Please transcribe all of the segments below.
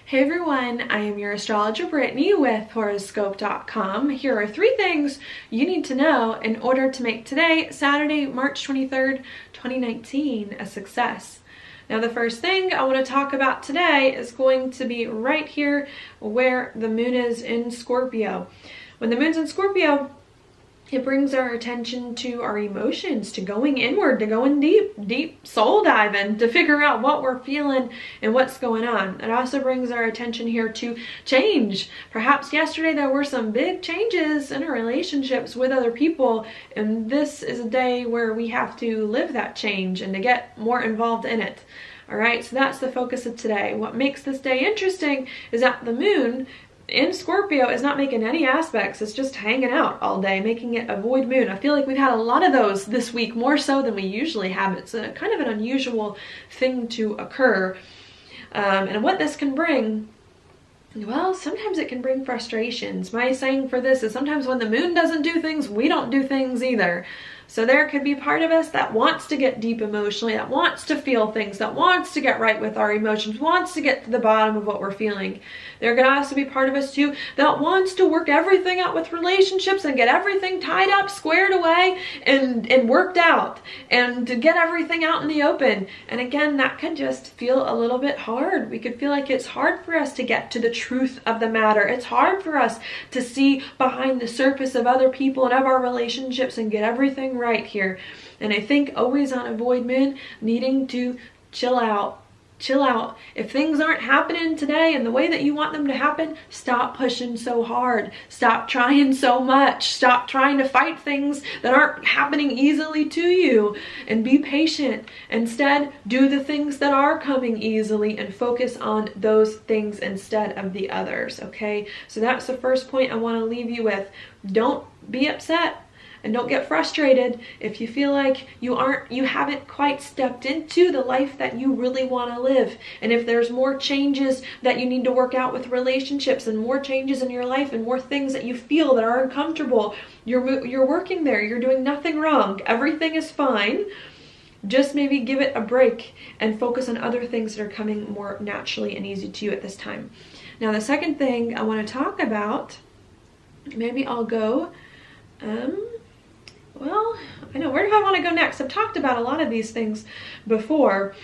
Hey everyone, I am your astrologer Brittany with Horoscope.com. Here are 3 things you need to know in order to make today, Saturday, March 23rd, 2019, a success. Now the first thing I want to talk about today is going to be right here where the moon is in Scorpio. When the moon's in Scorpio, it brings our attention to our emotions, to going inward, to going deep soul diving, to figure out what we're feeling and what's going on. It also brings our attention here to change. Perhaps yesterday there were some big changes in our relationships with other people, and this is a day where we have to live that change and to get more involved in it. All right, so that's the focus of today. What makes this day interesting is that the moon in Scorpio is not making any aspects. It's just hanging out all day, making it a void moon. I feel like we've had a lot of those this week, more so than we usually have. It's a kind of an unusual thing to occur. And what this can bring, well, sometimes it can bring frustrations. My saying for this is sometimes when the moon doesn't do things, we don't do things either. So there could be part of us that wants to get deep emotionally, that wants to feel things, that wants to get right with our emotions, wants to get to the bottom of what we're feeling. There could also be part of us too that wants to work everything out with relationships and get everything tied up, squared away, and worked out, and to get everything out in the open. And again, that can just feel a little bit hard. We could feel like it's hard for us to get to the truth of the matter. It's hard for us to see behind the surface of other people and of our relationships and get everything right here. And I think always on a void moon, needing to chill out. Chill out. If things aren't happening today in the way that you want them to happen, stop pushing so hard. Stop trying so much. Stop trying to fight things that aren't happening easily to you, and be patient. Instead, do the things that are coming easily and focus on those things instead of the others, okay? So that's the first point I want to leave you with. Don't be upset. And don't get frustrated if you feel like you haven't quite stepped into the life that you really want to live. And if there's more changes that you need to work out with relationships, and more changes in your life, and more things that you feel that are uncomfortable, you're working there. You're doing nothing wrong. Everything is fine. Just maybe give it a break and focus on other things that are coming more naturally and easy to you at this time. Now, the second thing I want to talk about, maybe I'll go, well, I know, where do I want to go next? I've talked about a lot of these things before.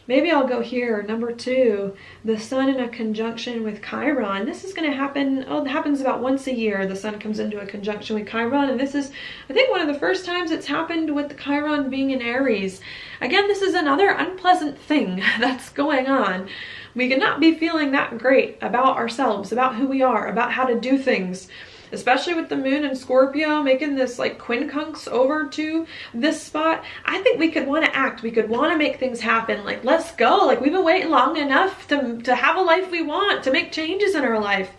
Maybe I'll go here, number 2, the sun in a conjunction with Chiron. This is going to happen, it happens about once a year. The sun comes into a conjunction with Chiron, and this is, I think, one of the first times it's happened with the Chiron being in Aries. Again, this is another unpleasant thing that's going on. We cannot be feeling that great about ourselves, about who we are, about how to do things. Especially with the moon in Scorpio making this like quincunx over to this spot. I think we could want to act. We could want to make things happen. Like, let's go. Like, we've been waiting long enough to have a life we want, to make changes in our life.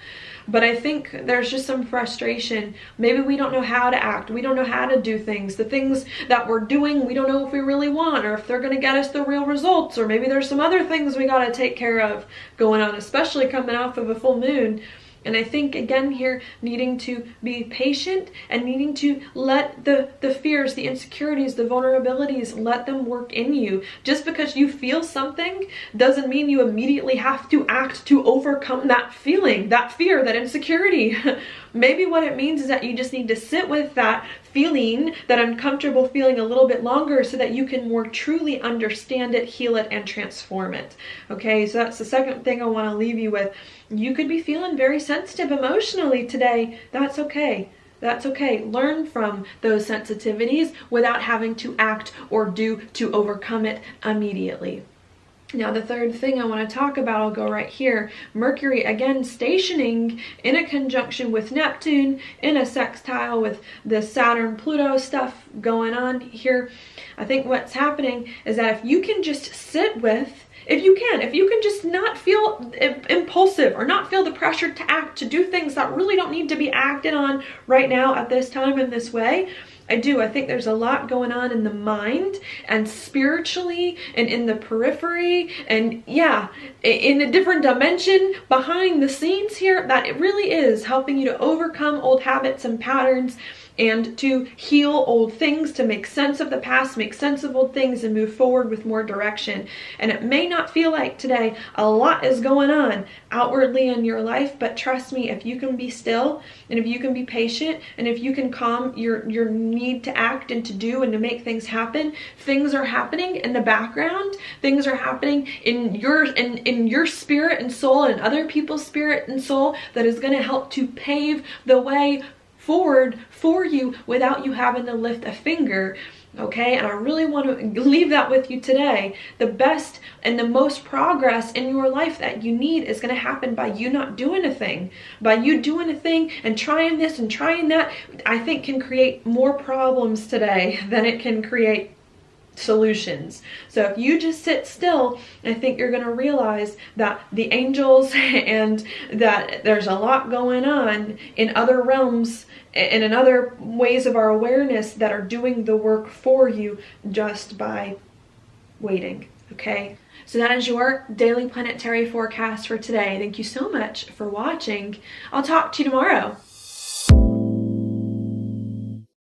But I think there's just some frustration. Maybe we don't know how to act. We don't know how to do things. The things that we're doing, we don't know if we really want, or if they're going to get us the real results. Or maybe there's some other things we got to take care of going on, especially coming off of a full moon. And I think, again, here, needing to be patient and needing to let the fears, the insecurities, the vulnerabilities, let them work in you. Just because you feel something doesn't mean you immediately have to act to overcome that feeling, that fear, that insecurity. Maybe what it means is that you just need to sit with that feeling, that uncomfortable feeling, a little bit longer so that you can more truly understand it, heal it, and transform it. Okay, so that's the second thing I want to leave you with. You could be feeling very sensitive emotionally today. That's okay. That's okay. Learn from those sensitivities without having to act or do to overcome it immediately. Now, the third thing I want to talk about, I'll go right here. Mercury, again, stationing in a conjunction with Neptune, in a sextile with the Saturn-Pluto stuff going on here. I think what's happening is that if you can just sit with, if you can just not feel impulsive or not feel the pressure to act, to do things that really don't need to be acted on right now at this time in this way, I think there's a lot going on in the mind and spiritually and in the periphery and yeah, in a different dimension behind the scenes here, that it really is helping you to overcome old habits and patterns and to heal old things, to make sense of the past, make sense of old things, and move forward with more direction. And it may not feel like today a lot is going on outwardly in your life, but trust me, if you can be still, and if you can be patient, and if you can calm your need to act and to do and to make things happen, things are happening in the background. Things are happening in your spirit and soul and other people's spirit and soul that is going to help to pave the way forward for you without you having to lift a finger. Okay, and I really want to leave that with you today. The best and the most progress in your life that you need is going to happen by you not doing a thing. By you doing a thing and trying this and trying that, I think can create more problems today than it can create solutions. So if you just sit still, I think you're going to realize that the angels and that there's a lot going on in other realms and in other ways of our awareness that are doing the work for you just by waiting. Okay, so that is your daily planetary forecast for today. Thank you so much for watching. I'll talk to you tomorrow.